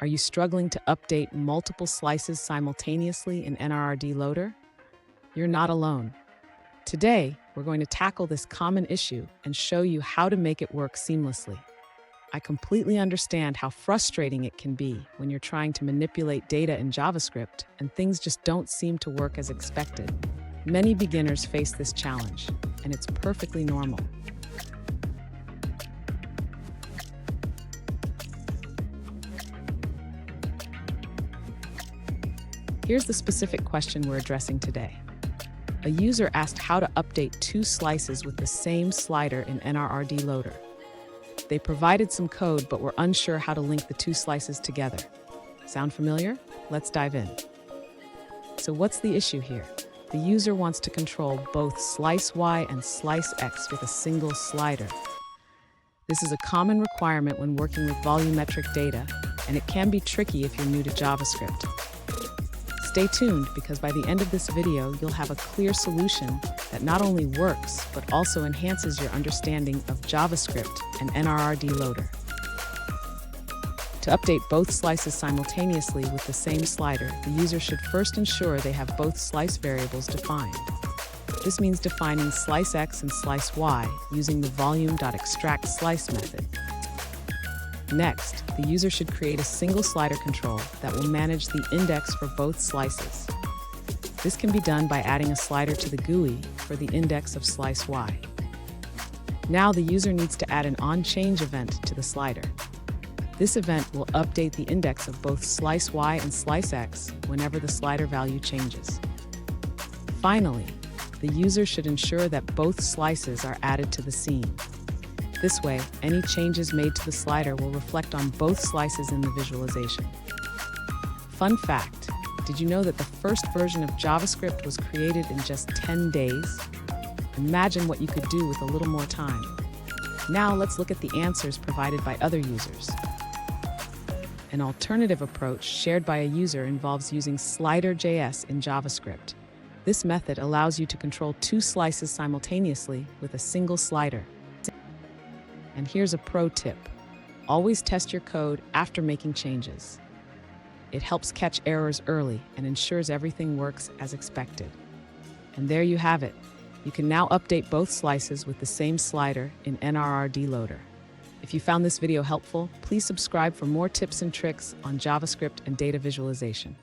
Are you struggling to update multiple slices simultaneously in NRRD Loader? You're not alone. Today, we're going to tackle this common issue and show you how to make it work seamlessly. I completely understand how frustrating it can be when you're trying to manipulate data in JavaScript and things just don't seem to work as expected. Many beginners face this challenge, and it's perfectly normal. Here's the specific question we're addressing today. A user asked how to update two slices with the same slider in NRRD Loader. They provided some code but were unsure how to link the two slices together. Sound familiar? Let's dive in. So what's the issue here? The user wants to control both slice Y and slice X with a single slider. This is a common requirement when working with volumetric data, and it can be tricky if you're new to JavaScript. Stay tuned, because by the end of this video, you'll have a clear solution that not only works, but also enhances your understanding of JavaScript and NRRD Loader. To update both slices simultaneously with the same slider, the user should first ensure they have both slice variables defined. This means defining slice X and slice Y using the volume.extractSlice method. Next, the user should create a single slider control that will manage the index for both slices. This can be done by adding a slider to the GUI for the index of slice Y. Now the user needs to add an onChange event to the slider. This event will update the index of both slice Y and slice X whenever the slider value changes. Finally, the user should ensure that both slices are added to the scene. This way, any changes made to the slider will reflect on both slices in the visualization. Fun fact, did you know that the first version of JavaScript was created in just 10 days? Imagine what you could do with a little more time. Now let's look at the answers provided by other users. An alternative approach shared by a user involves using slider.js in JavaScript. This method allows you to control two slices simultaneously with a single slider. And here's a pro tip. Always test your code after making changes. It helps catch errors early and ensures everything works as expected. And there you have it. You can now update both slices with the same slider in NRRD Loader. If you found this video helpful, please subscribe for more tips and tricks on JavaScript and data visualization.